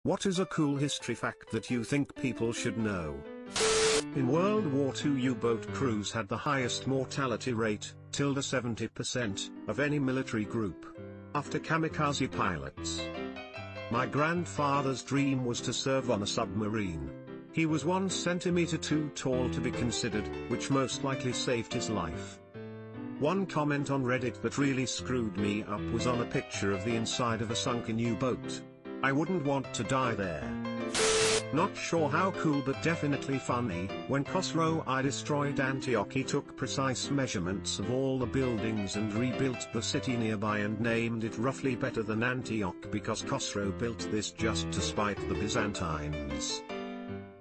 What is a cool history fact that you think people should know? In World War II, U-boat crews had the highest mortality rate, 70%, of any military group, after kamikaze pilots. My grandfather's dream was to serve on a submarine. He was 1 centimeter too tall to be considered, which most likely saved his life. One comment on Reddit that really screwed me up was on a picture of the inside of a sunken U-boat. I wouldn't want to die there. Not sure how cool, but definitely funny. When Khosrow I destroyed Antioch, he took precise measurements of all the buildings and rebuilt the city nearby and named it roughly better than Antioch because Khosrow built this just to spite the Byzantines.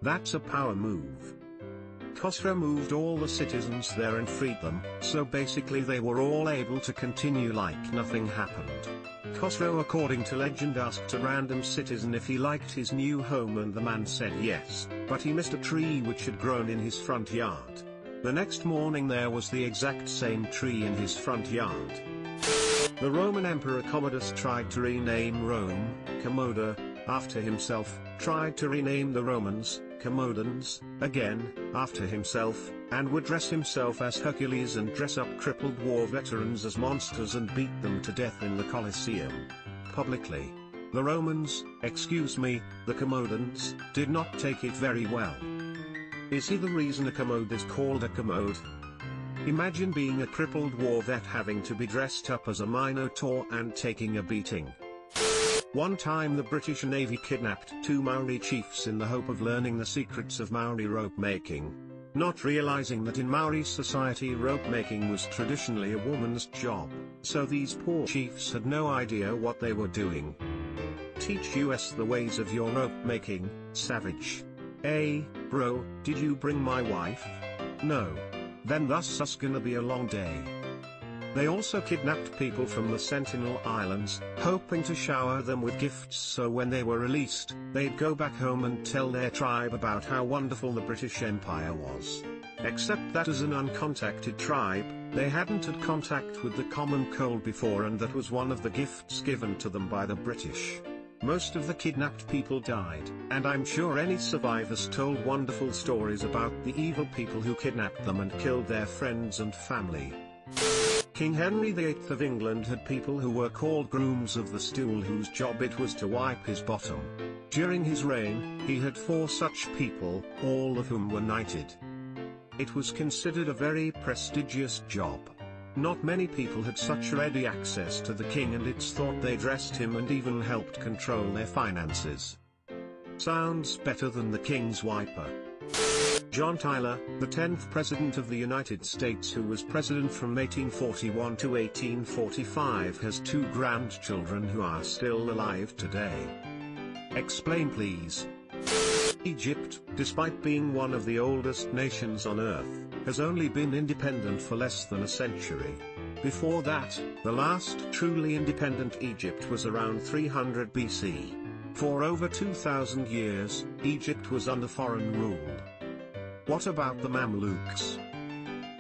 That's a power move. Khosrow moved all the citizens there and freed them, so basically they were all able to continue like nothing happened. Khosrow, according to legend, asked a random citizen if he liked his new home and the man said yes, but he missed a tree which had grown in his front yard. The next morning there was the exact same tree in his front yard. The Roman Emperor Commodus tried to rename Rome, Commoda, after himself, tried to rename the Romans, Commodans, again, after himself, and would dress himself as Hercules and dress up crippled war veterans as monsters and beat them to death in the Colosseum. Publicly. The Romans, the Commodans, did not take it very well. Is he the reason a commode is called a commode? Imagine being a crippled war vet having to be dressed up as a minotaur and taking a beating. One time the British Navy kidnapped 2 Maori chiefs in the hope of learning the secrets of Maori rope making, not realizing that in Maori society rope making was traditionally a woman's job, so these poor chiefs had no idea what they were doing. Teach us the ways of your rope making, savage. Hey, bro, did you bring my wife? No. Then thus gonna be a long day. They also kidnapped people from the Sentinel Islands, hoping to shower them with gifts so when they were released, they'd go back home and tell their tribe about how wonderful the British Empire was. Except that as an uncontacted tribe, they hadn't had contact with the common cold before, and that was one of the gifts given to them by the British. Most of the kidnapped people died, and I'm sure any survivors told wonderful stories about the evil people who kidnapped them and killed their friends and family. King Henry VIII of England had people who were called grooms of the stool whose job it was to wipe his bottom. During his reign, he had 4 such people, all of whom were knighted. It was considered a very prestigious job. Not many people had such ready access to the king, and it's thought they dressed him and even helped control their finances. Sounds better than the king's wiper. John Tyler, the 10th President of the United States, who was president from 1841 to 1845, has 2 grandchildren who are still alive today. Explain please. Egypt, despite being one of the oldest nations on Earth, has only been independent for less than a century. Before that, the last truly independent Egypt was around 300 BC. For over 2,000 years, Egypt was under foreign rule. What about the Mamluks?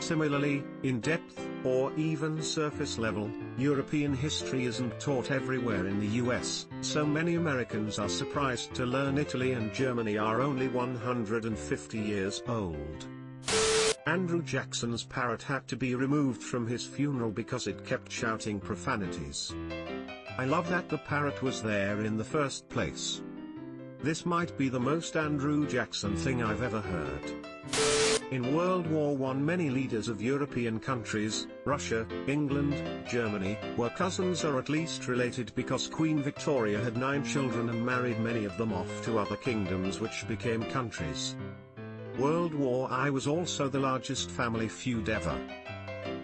Similarly, in depth, or even surface level, European history isn't taught everywhere in the US, so many Americans are surprised to learn Italy and Germany are only 150 years old. Andrew Jackson's parrot had to be removed from his funeral because it kept shouting profanities. I love that the parrot was there in the first place. This might be the most Andrew Jackson thing I've ever heard. In World War I, many leaders of European countries, Russia, England, Germany, were cousins or at least related because Queen Victoria had 9 children and married many of them off to other kingdoms which became countries. World War I was also the largest family feud ever.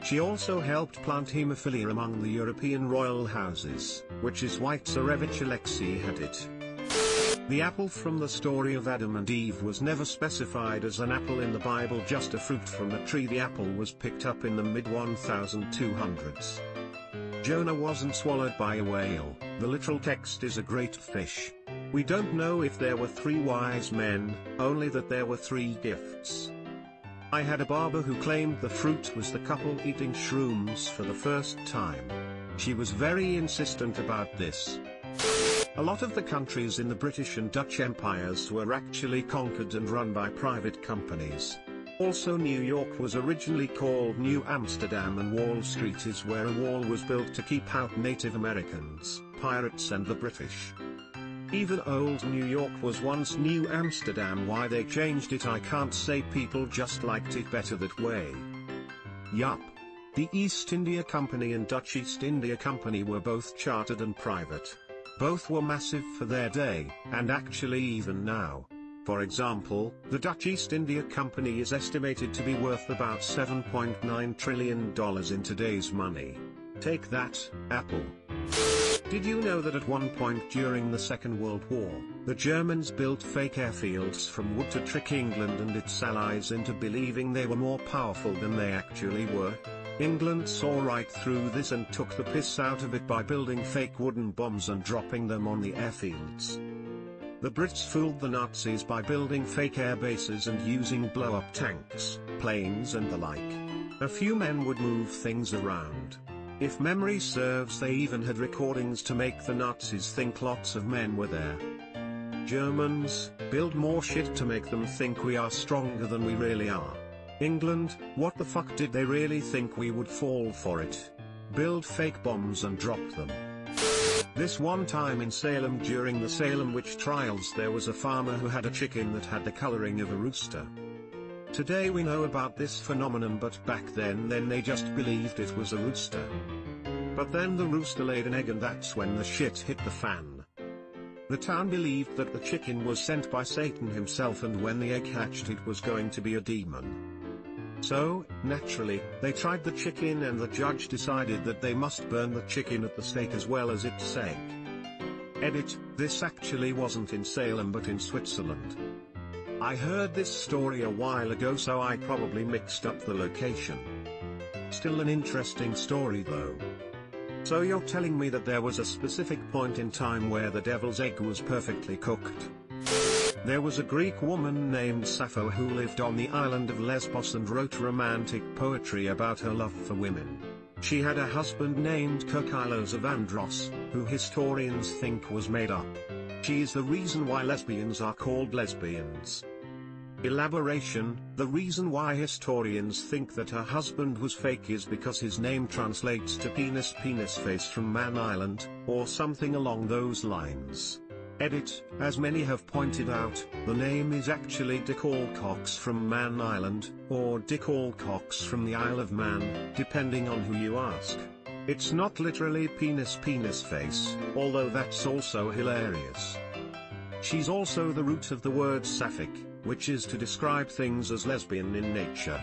She also helped plant hemophilia among the European royal houses, which is why Tsarevich Alexei had it. The apple from the story of Adam and Eve was never specified as an apple in the Bible, just a fruit from a tree. The apple was picked up in the mid-1200s. Jonah wasn't swallowed by a whale, the literal text is a great fish. We don't know if there were 3 wise men, only that there were 3 gifts. I had a barber who claimed the fruit was the couple eating shrooms for the first time. She was very insistent about this. A lot of the countries in the British and Dutch empires were actually conquered and run by private companies. Also, New York was originally called New Amsterdam, and Wall Street is where a wall was built to keep out Native Americans, pirates and the British. Even old New York was once New Amsterdam. Why they changed it I can't say, people just liked it better that way. Yup. The East India Company and Dutch East India Company were both chartered and private. Both were massive for their day, and actually even now. For example, the Dutch East India Company is estimated to be worth about $7.9 trillion in today's money. Take that, Apple. Did you know that at one point during the Second World War, the Germans built fake airfields from wood to trick England and its allies into believing they were more powerful than they actually were? England saw right through this and took the piss out of it by building fake wooden bombs and dropping them on the airfields. The Brits fooled the Nazis by building fake air bases and using blow-up tanks, planes and the like. A few men would move things around. If memory serves, they even had recordings to make the Nazis think lots of men were there. Germans, build more shit to make them think we are stronger than we really are. England, what the fuck did they really think we would fall for it? Build fake bombs and drop them. This one time in Salem during the Salem witch trials, there was a farmer who had a chicken that had the coloring of a rooster. Today we know about this phenomenon, but back then they just believed it was a rooster. But then the rooster laid an egg and that's when the shit hit the fan. The town believed that the chicken was sent by Satan himself, and when the egg hatched it was going to be a demon. So, naturally, they tried the chicken and the judge decided that they must burn the chicken at the stake as well as its egg. Edit, this actually wasn't in Salem but in Switzerland. I heard this story a while ago, so I probably mixed up the location. Still an interesting story though. So you're telling me that there was a specific point in time where the devil's egg was perfectly cooked? There was a Greek woman named Sappho who lived on the island of Lesbos and wrote romantic poetry about her love for women. She had a husband named Kirkylos of Andros, who historians think was made up. She is the reason why lesbians are called lesbians. Elaboration: the reason why historians think that her husband was fake is because his name translates to penis face from Man Island, or something along those lines. Edit, as many have pointed out, the name is actually Dick Alcox from Man Island, or Dick Alcox from the Isle of Man, depending on who you ask. It's not literally penis face, although that's also hilarious. She's also the root of the word sapphic, which is to describe things as lesbian in nature.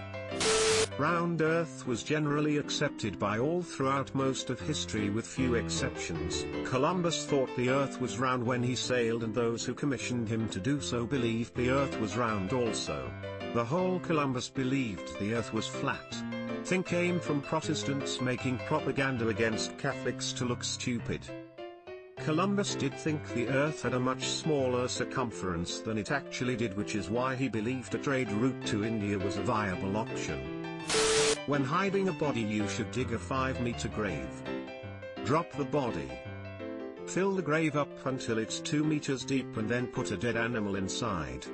Round Earth was generally accepted by all throughout most of history with few exceptions. Columbus thought the Earth was round when he sailed, and those who commissioned him to do so believed the Earth was round also. The whole Columbus believed the Earth was flat. Thing came from Protestants making propaganda against Catholics to look stupid. Columbus did think the Earth had a much smaller circumference than it actually did, which is why he believed a trade route to India was a viable option. When hiding a body, you should dig a 5-meter grave. Drop the body. Fill the grave up until it's 2 meters deep and then put a dead animal inside.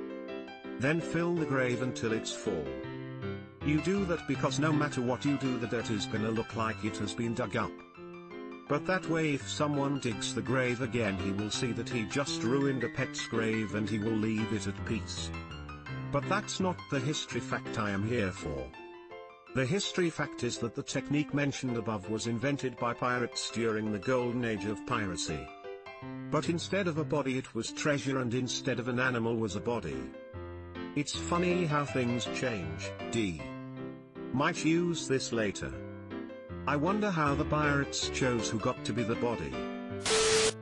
Then fill the grave until it's full. You do that because no matter what you do, the dirt is gonna look like it has been dug up. But that way, if someone digs the grave again, he will see that he just ruined a pet's grave and he will leave it at peace. But that's not the history fact I am here for. The history fact is that the technique mentioned above was invented by pirates during the golden age of piracy. But instead of a body it was treasure, and instead of an animal was a body. It's funny how things change. Might use this later. I wonder how the pirates chose who got to be the body.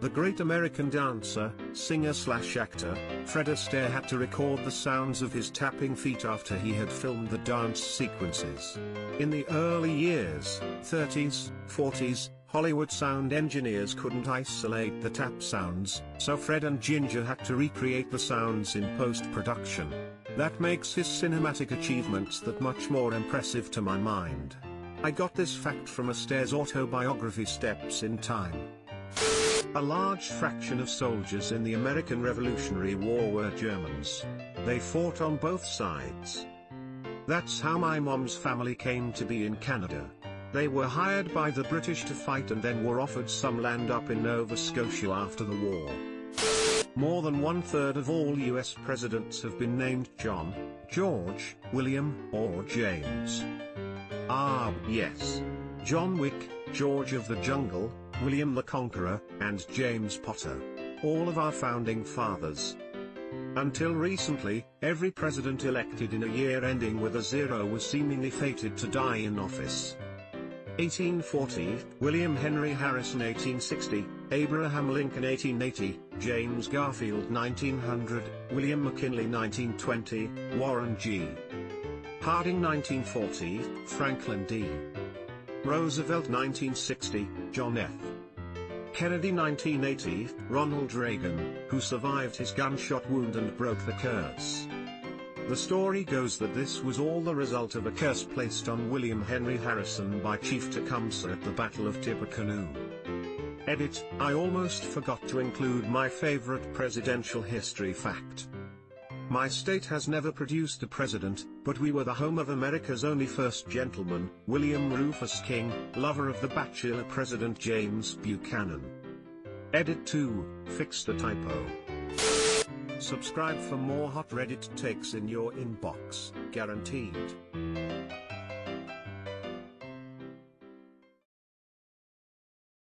The great American dancer, singer/actor, Fred Astaire had to record the sounds of his tapping feet after he had filmed the dance sequences. In the early years, 30s, 40s, Hollywood sound engineers couldn't isolate the tap sounds, so Fred and Ginger had to recreate the sounds in post-production. That makes his cinematic achievements that much more impressive to my mind. I got this fact from Astaire's autobiography Steps in Time. A large fraction of soldiers in the American Revolutionary War were Germans. They fought on both sides. That's how my mom's family came to be in Canada. They were hired by the British to fight and then were offered some land up in Nova Scotia after the war. More than 1/3 of all US presidents have been named John, George, William, or James. Ah, yes. John Wick, George of the Jungle, William the Conqueror, and James Potter. All of our founding fathers. Until recently, every president elected in a year ending with a 0 was seemingly fated to die in office. 1840, William Henry Harrison 1860, Abraham Lincoln 1880, James Garfield 1900, William McKinley 1920, Warren G. Harding 1940, Franklin D. Roosevelt 1960, John F. Kennedy 1980, Ronald Reagan, who survived his gunshot wound and broke the curse. The story goes that this was all the result of a curse placed on William Henry Harrison by Chief Tecumseh at the Battle of Tippecanoe. Edit: I almost forgot to include my favorite presidential history fact. My state has never produced a president, but we were the home of America's only first gentleman, William Rufus King, lover of the bachelor President James Buchanan. Edit 2, fix the typo. Subscribe for more hot Reddit takes in your inbox, guaranteed.